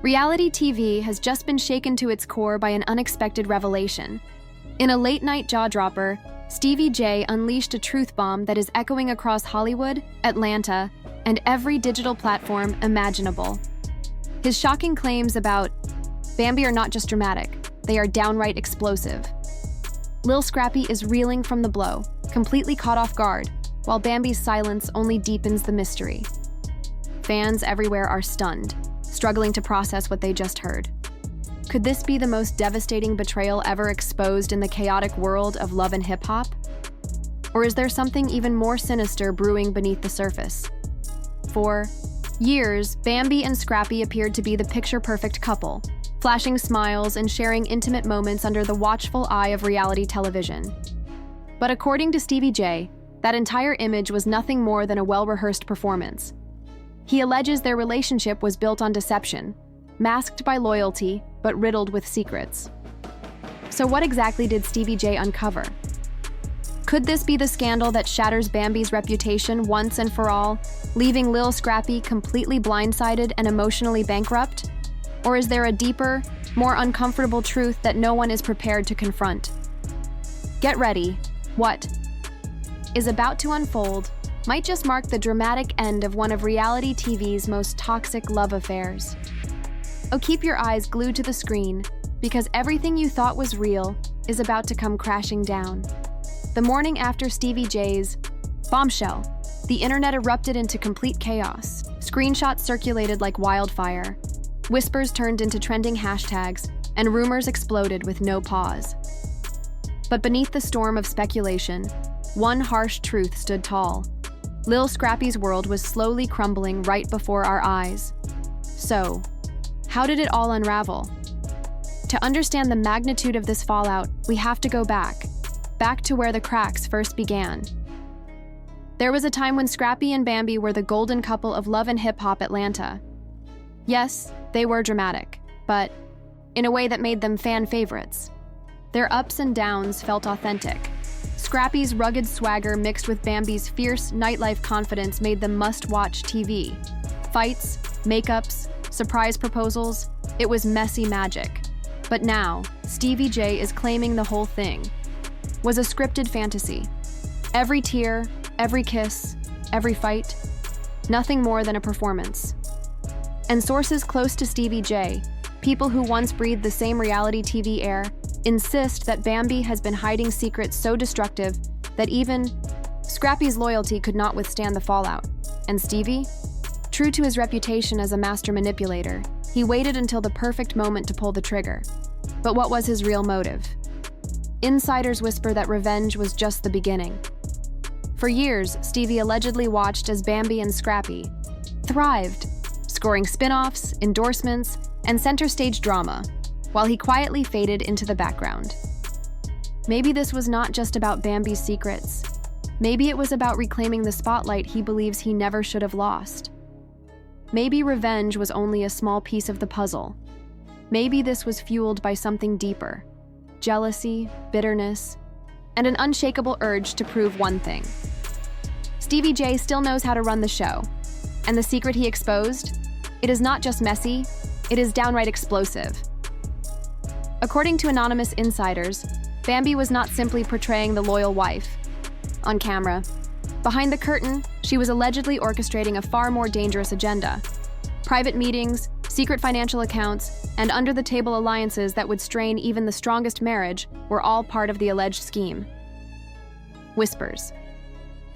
Reality TV has just been shaken to its core by an unexpected revelation. In a late-night jaw-dropper, Stevie J unleashed a truth bomb that is echoing across Hollywood, Atlanta, and every digital platform imaginable. His shocking claims about Bambi are not just dramatic, they are downright explosive. Lil Scrappy is reeling from the blow, completely caught off guard, while Bambi's silence only deepens the mystery. Fans everywhere are stunned, struggling to process what they just heard. Could this be the most devastating betrayal ever exposed in the chaotic world of love and hip-hop? Or is there something even more sinister brewing beneath the surface? For years, Bambi and Scrappy appeared to be the picture-perfect couple, flashing smiles and sharing intimate moments under the watchful eye of reality television. But according to Stevie J, that entire image was nothing more than a well-rehearsed performance. He alleges their relationship was built on deception, masked by loyalty, but riddled with secrets. So what exactly did Stevie J uncover? Could this be the scandal that shatters Bambi's reputation once and for all, leaving Lil Scrappy completely blindsided and emotionally bankrupt? Or is there a deeper, more uncomfortable truth that no one is prepared to confront? Get ready. What is about to unfold might just mark the dramatic end of one of reality TV's most toxic love affairs. Oh, keep your eyes glued to the screen, because everything you thought was real is about to come crashing down. The morning after Stevie J's BOMBSHELL, the internet erupted into complete chaos. Screenshots circulated like wildfire. Whispers turned into trending hashtags, and rumors exploded with no pause. But beneath the storm of speculation, one harsh truth stood tall. Lil Scrappy's world was slowly crumbling right before our eyes. So, how did it all unravel? To understand the magnitude of this fallout, we have to go back to where the cracks first began. There was a time when Scrappy and Bambi were the golden couple of love and hip-hop Atlanta. Yes, they were dramatic, but in a way that made them fan favorites. Their ups and downs felt authentic. Scrappy's rugged swagger mixed with Bambi's fierce nightlife confidence made them must-watch TV. Fights, makeups, surprise proposals, it was messy magic. But now, Stevie J is claiming the whole thing was a scripted fantasy. Every tear, every kiss, every fight, nothing more than a performance. And sources close to Stevie J, people who once breathed the same reality TV air, insist that Bambi has been hiding secrets so destructive that even Scrappy's loyalty could not withstand the fallout. And Stevie? True to his reputation as a master manipulator, he waited until the perfect moment to pull the trigger. But what was his real motive? Insiders whisper that revenge was just the beginning. For years, Stevie allegedly watched as Bambi and Scrappy thrived, scoring spin-offs, endorsements, and center-stage drama, while he quietly faded into the background. Maybe this was not just about Bambi's secrets. Maybe it was about reclaiming the spotlight he believes he never should have lost. Maybe revenge was only a small piece of the puzzle. Maybe this was fueled by something deeper: jealousy, bitterness, and an unshakable urge to prove one thing. Stevie J still knows how to run the show, and the secret he exposed? It is not just messy, it is downright explosive. According to anonymous insiders, Bambi was not simply portraying the loyal wife on camera. Behind the curtain, she was allegedly orchestrating a far more dangerous agenda. Private meetings, secret financial accounts, and under-the-table alliances that would strain even the strongest marriage were all part of the alleged scheme. Whispers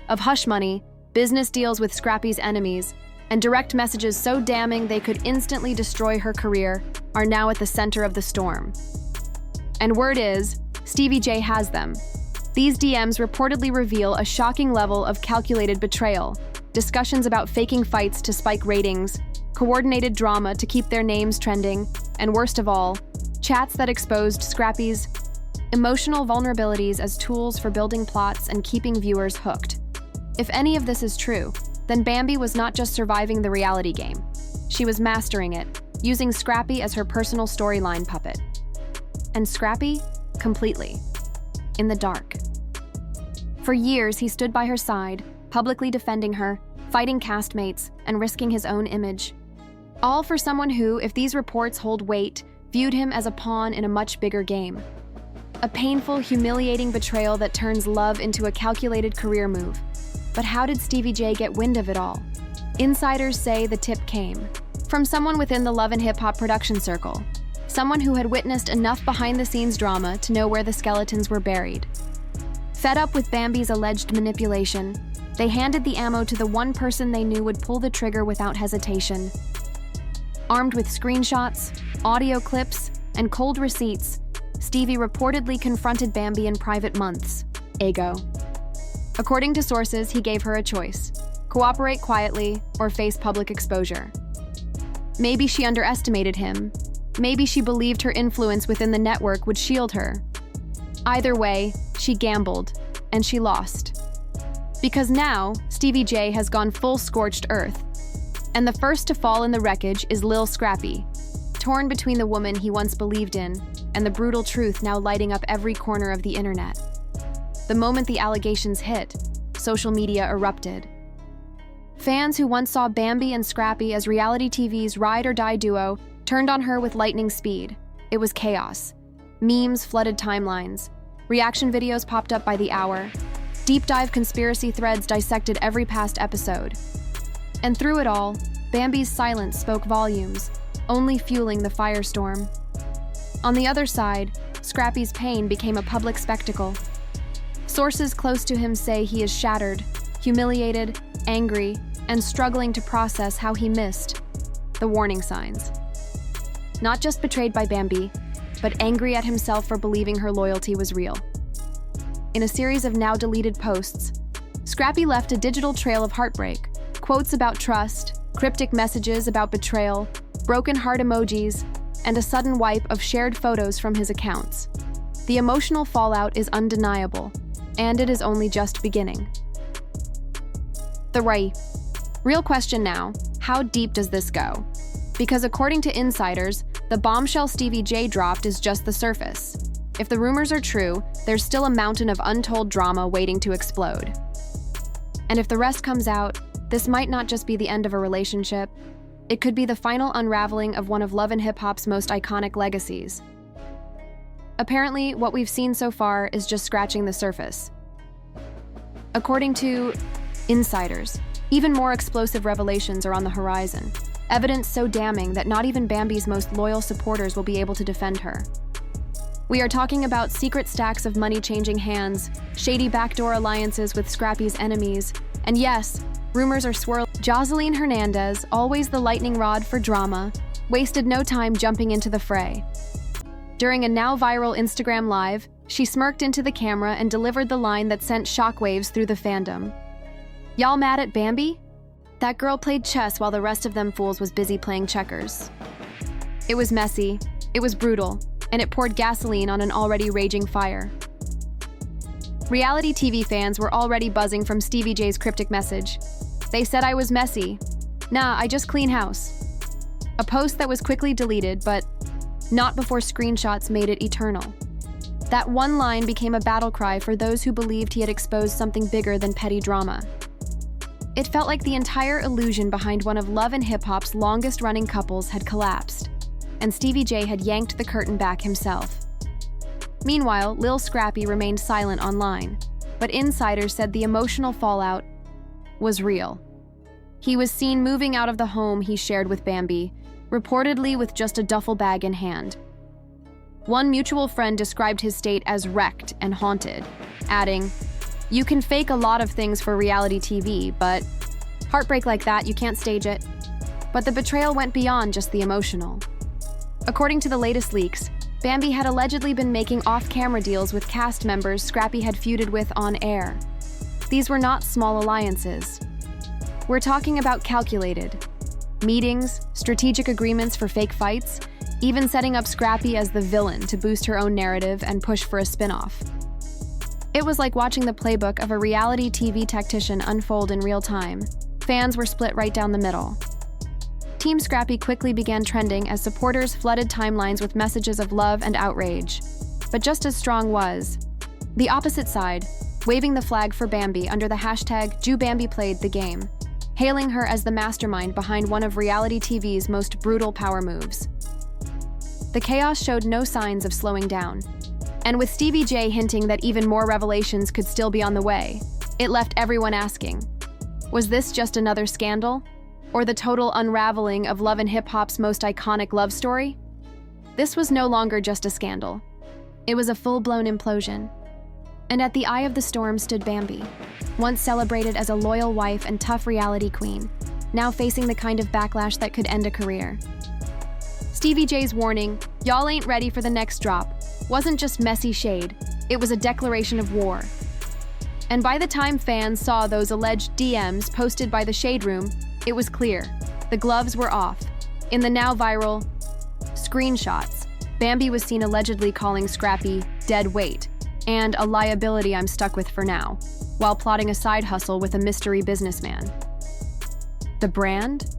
of hush money, business deals with Scrappy's enemies, and direct messages so damning they could instantly destroy her career are now at the center of the storm. And word is, Stevie J has them. These DMs reportedly reveal a shocking level of calculated betrayal, discussions about faking fights to spike ratings, coordinated drama to keep their names trending, and worst of all, chats that exposed Scrappy's emotional vulnerabilities as tools for building plots and keeping viewers hooked. If any of this is true, then Bambi was not just surviving the reality game. She was mastering it, using Scrappy as her personal storyline puppet. And Scrappy, completely in the dark. For years, he stood by her side, publicly defending her, fighting castmates, and risking his own image. All for someone who, if these reports hold weight, viewed him as a pawn in a much bigger game. A painful, humiliating betrayal that turns love into a calculated career move. But how did Stevie J get wind of it all? Insiders say the tip came from someone within the Love and Hip Hop production circle, someone who had witnessed enough behind-the-scenes drama to know where the skeletons were buried. Fed up with Bambi's alleged manipulation, they handed the ammo to the one person they knew would pull the trigger without hesitation. Armed with screenshots, audio clips, and cold receipts, Stevie reportedly confronted Bambi in private months ago. According to sources, he gave her a choice: cooperate quietly or face public exposure. Maybe she underestimated him. Maybe she believed her influence within the network would shield her. Either way, she gambled, and she lost. Because now, Stevie J has gone full scorched earth. And the first to fall in the wreckage is Lil Scrappy, torn between the woman he once believed in and the brutal truth now lighting up every corner of the internet. The moment the allegations hit, social media erupted. Fans who once saw Bambi and Scrappy as reality TV's ride-or-die duo turned on her with lightning speed. It was chaos. Memes flooded timelines. Reaction videos popped up by the hour. Deep-dive conspiracy threads dissected every past episode. And through it all, Bambi's silence spoke volumes, only fueling the firestorm. On the other side, Scrappy's pain became a public spectacle. Sources close to him say he is shattered, humiliated, angry, and struggling to process how he missed the warning signs. Not just betrayed by Bambi, but angry at himself for believing her loyalty was real. In a series of now-deleted posts, Scrappy left a digital trail of heartbreak, quotes about trust, cryptic messages about betrayal, broken heart emojis, and a sudden wipe of shared photos from his accounts. The emotional fallout is undeniable, and it is only just beginning. The real question now, how deep does this go? Because according to insiders, the bombshell Stevie J dropped is just the surface. If the rumors are true, there's still a mountain of untold drama waiting to explode. And if the rest comes out, this might not just be the end of a relationship. It could be the final unraveling of one of Love and Hip Hop's most iconic legacies. Apparently, what we've seen so far is just scratching the surface. According to insiders, even more explosive revelations are on the horizon. Evidence so damning that not even Bambi's most loyal supporters will be able to defend her. We are talking about secret stacks of money changing hands, shady backdoor alliances with Scrappy's enemies, and yes, rumors are swirling. Joseline Hernandez, always the lightning rod for drama, wasted no time jumping into the fray. During a now viral Instagram Live, she smirked into the camera and delivered the line that sent shockwaves through the fandom. "Y'all mad at Bambi? That girl played chess while the rest of them fools was busy playing checkers." It was messy, it was brutal, and it poured gasoline on an already raging fire. Reality TV fans were already buzzing from Stevie J's cryptic message. "They said I was messy. Nah, I just clean house." A post that was quickly deleted, but not before screenshots made it eternal. That one line became a battle cry for those who believed he had exposed something bigger than petty drama. It felt like the entire illusion behind one of Love and Hip Hop's longest-running couples had collapsed, and Stevie J had yanked the curtain back himself. Meanwhile, Lil Scrappy remained silent online, but insiders said the emotional fallout was real. He was seen moving out of the home he shared with Bambi, reportedly with just a duffel bag in hand. One mutual friend described his state as wrecked and haunted, adding, "You can fake a lot of things for reality TV, but heartbreak like that, you can't stage it." But the betrayal went beyond just the emotional. According to the latest leaks, Bambi had allegedly been making off-camera deals with cast members Scrappy had feuded with on air. These were not small alliances. We're talking about calculated meetings, strategic agreements for fake fights, even setting up Scrappy as the villain to boost her own narrative and push for a spin-off. It was like watching the playbook of a reality TV tactician unfold in real time. Fans were split right down the middle. Team Scrappy quickly began trending as supporters flooded timelines with messages of love and outrage. But just as strong was the opposite side, waving the flag for Bambi under the hashtag #JewBambiPlayedTheGame. hailing her as the mastermind behind one of reality TV's most brutal power moves. The chaos showed no signs of slowing down, and with Stevie J hinting that even more revelations could still be on the way, it left everyone asking, was this just another scandal? Or the total unraveling of Love and Hip Hop's most iconic love story? This was no longer just a scandal. It was a full-blown implosion. And at the eye of the storm stood Bambi, once celebrated as a loyal wife and tough reality queen, now facing the kind of backlash that could end a career. Stevie J's warning, "Y'all ain't ready for the next drop," wasn't just messy shade, it was a declaration of war. And by the time fans saw those alleged DMs posted by the Shade Room, it was clear. The gloves were off. In the now viral screenshots, Bambi was seen allegedly calling Scrappy dead weight and a liability I'm stuck with for now, while plotting a side hustle with a mystery businessman. The brand?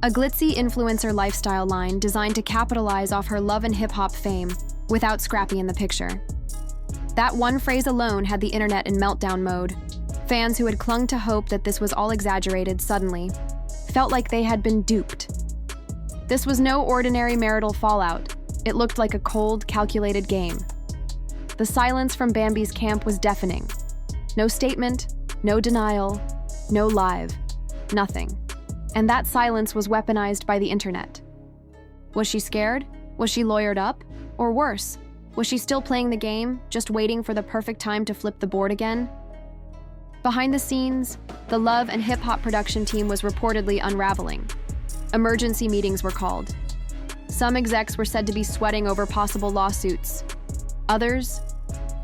A glitzy influencer lifestyle line designed to capitalize off her Love and Hip Hop fame without Scrappy in the picture. That one phrase alone had the internet in meltdown mode. Fans who had clung to hope that this was all exaggerated suddenly felt like they had been duped. This was no ordinary marital fallout. It looked like a cold, calculated game. The silence from Bambi's camp was deafening. No statement, no denial, no live, nothing. And that silence was weaponized by the internet. Was she scared? Was she lawyered up? Or worse, was she still playing the game, just waiting for the perfect time to flip the board again? Behind the scenes, the Love and Hip Hop production team was reportedly unraveling. Emergency meetings were called. Some execs were said to be sweating over possible lawsuits. Others,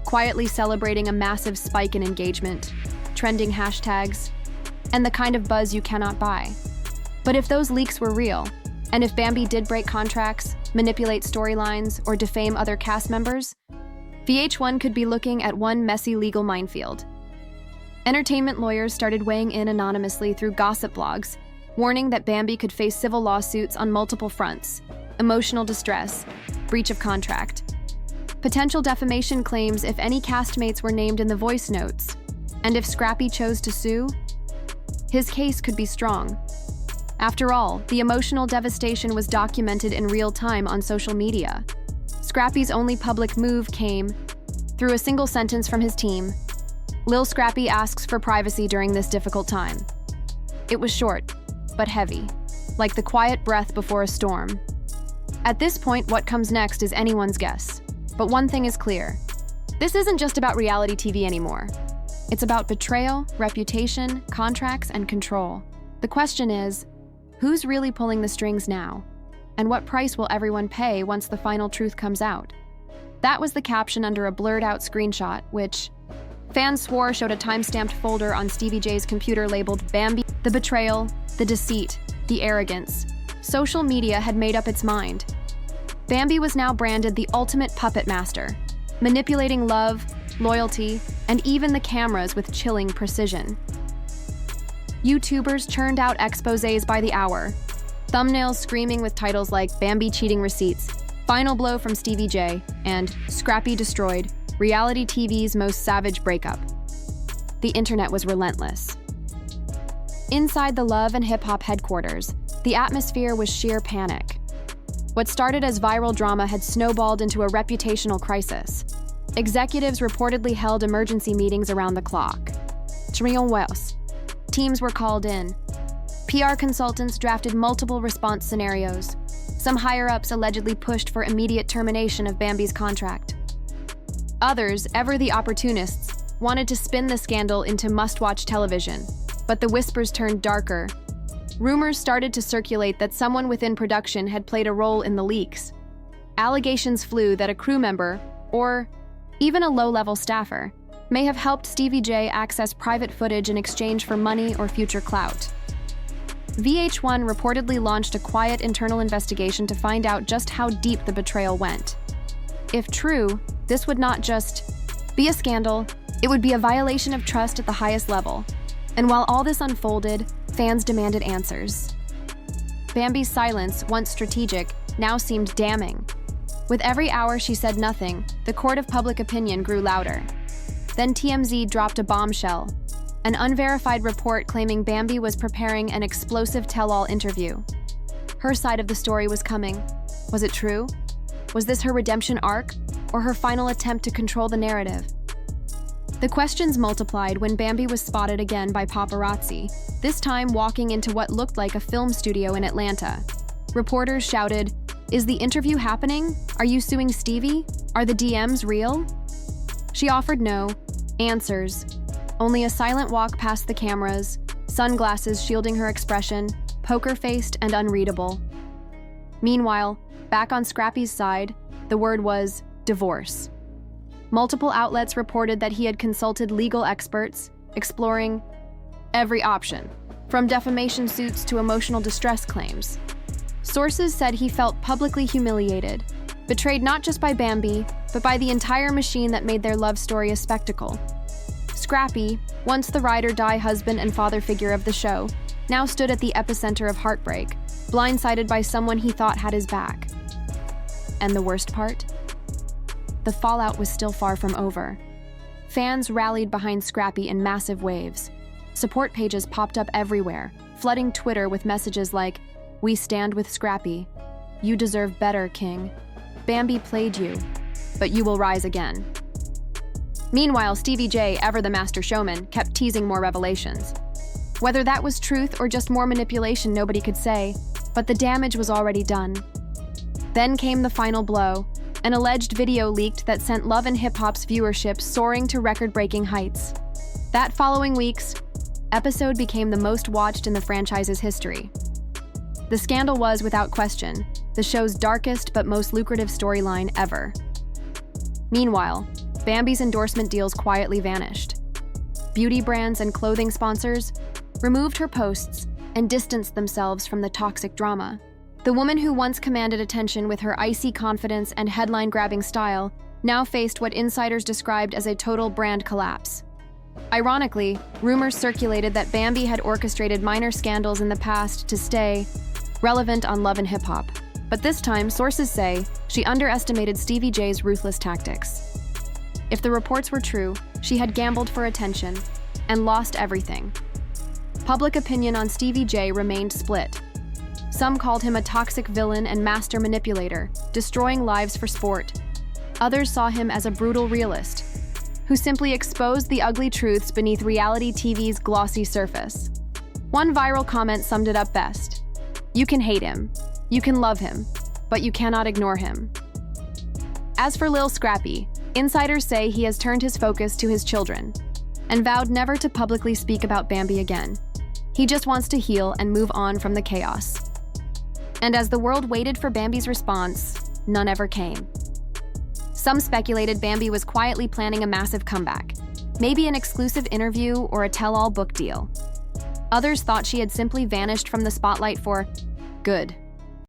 quietly celebrating a massive spike in engagement, trending hashtags, and the kind of buzz you cannot buy. But if those leaks were real, and if Bambi did break contracts, manipulate storylines, or defame other cast members, VH1 could be looking at one messy legal minefield. Entertainment lawyers started weighing in anonymously through gossip blogs, warning that Bambi could face civil lawsuits on multiple fronts: emotional distress, breach of contract, potential defamation claims if any castmates were named in the voice notes, and if Scrappy chose to sue, his case could be strong. After all, the emotional devastation was documented in real time on social media. Scrappy's only public move came through a single sentence from his team: Lil Scrappy asks for privacy during this difficult time. It was short, but heavy, like the quiet breath before a storm. At this point, what comes next is anyone's guess. But one thing is clear. This isn't just about reality TV anymore. It's about betrayal, reputation, contracts, and control. The question is, who's really pulling the strings now? And what price will everyone pay once the final truth comes out? That was the caption under a blurred-out screenshot, which fans swore showed a time-stamped folder on Stevie J's computer labeled Bambi. The betrayal, the deceit, the arrogance. Social media had made up its mind. Bambi was now branded the ultimate puppet master, manipulating love, loyalty, and even the cameras with chilling precision. YouTubers churned out exposés by the hour, thumbnails screaming with titles like Bambi cheating receipts, Final blow from Stevie J, and Scrappy destroyed, reality TV's most savage breakup. The internet was relentless. Inside the Love and Hip Hop headquarters, the atmosphere was sheer panic. What started as viral drama had snowballed into a reputational crisis. Executives reportedly held emergency meetings around the clock. Teams were called in. PR consultants drafted multiple response scenarios. Some higher-ups allegedly pushed for immediate termination of Bambi's contract. Others, ever the opportunists, wanted to spin the scandal into must-watch television, but the whispers turned darker. Rumors started to circulate that someone within production had played a role in the leaks. Allegations flew that a crew member, or even a low-level staffer, may have helped Stevie J access private footage in exchange for money or future clout. VH1 reportedly launched a quiet internal investigation to find out just how deep the betrayal went. If true, this would not just be a scandal, it would be a violation of trust at the highest level. And while all this unfolded, fans demanded answers. Bambi's silence, once strategic, now seemed damning. With every hour she said nothing, the court of public opinion grew louder. Then TMZ dropped a bombshell. an unverified report claiming Bambi was preparing an explosive tell-all interview. Her side of the story was coming. Was it true? Was this her redemption arc, or her final attempt to control the narrative? The questions multiplied when Bambi was spotted again by paparazzi, this time walking into what looked like a film studio in Atlanta. Reporters shouted, "Is the interview happening? Are you suing Stevie? Are the DMs real?" She offered no answers, only a silent walk past the cameras, sunglasses shielding her expression, poker-faced and unreadable. Meanwhile, back on Scrappy's side, the word was divorce. Multiple outlets reported that he had consulted legal experts, exploring every option, from defamation suits to emotional distress claims. Sources said he felt publicly humiliated, betrayed not just by Bambi, but by the entire machine that made their love story a spectacle. Scrappy, once the ride-or-die husband and father figure of the show, now stood at the epicenter of heartbreak, blindsided by someone he thought had his back. And the worst part? The fallout was still far from over. Fans rallied behind Scrappy in massive waves. Support pages popped up everywhere, flooding Twitter with messages like, "We stand with Scrappy. You deserve better, King. Bambi played you, but you will rise again." Meanwhile, Stevie J, ever the master showman, kept teasing more revelations. Whether that was truth or just more manipulation, nobody could say, but the damage was already done. Then came the final blow. An alleged video leaked that sent Love and Hip Hop's viewership soaring to record-breaking heights. That following week's episode became the most watched in the franchise's history. The scandal was, without question, the show's darkest but most lucrative storyline ever. Meanwhile, Bambi's endorsement deals quietly vanished. Beauty brands and clothing sponsors removed her posts and distanced themselves from the toxic drama. The woman who once commanded attention with her icy confidence and headline-grabbing style now faced what insiders described as a total brand collapse. Ironically, rumors circulated that Bambi had orchestrated minor scandals in the past to stay relevant on Love and Hip Hop. But this time, sources say she underestimated Stevie J's ruthless tactics. If the reports were true, she had gambled for attention and lost everything. Public opinion on Stevie J remained split. Some called him a toxic villain and master manipulator, destroying lives for sport. Others saw him as a brutal realist, who simply exposed the ugly truths beneath reality TV's glossy surface. One viral comment summed it up best: "You can hate him, you can love him, but you cannot ignore him." As for Lil Scrappy, insiders say he has turned his focus to his children and vowed never to publicly speak about Bambi again. He just wants to heal and move on from the chaos. And as the world waited for Bambi's response, none ever came. Some speculated Bambi was quietly planning a massive comeback, maybe an exclusive interview or a tell-all book deal. Others thought she had simply vanished from the spotlight for good.